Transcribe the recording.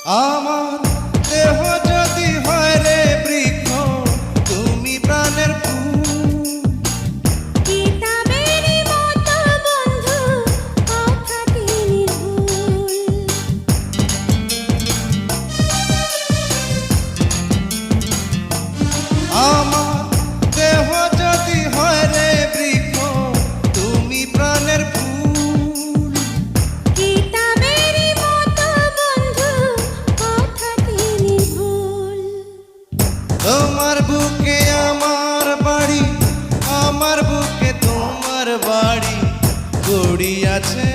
আমার দেহ যদি হয় রে বৃক্ষ, তুমি প্রাণের ফুল। কিতাবেরই মতো বন্ধু, কথাটি নির্ভুল। আমার দেহ যদি হয় রে বৃক্ষ, তুমি প্রাণের ফুল। কিতাবেরই মতো বন্ধু, কথাটি নির্ভুল। তোমার বুকে আমার বাড়ি, আমার বুকে তোমার বাড়ি, গড়িয়াছে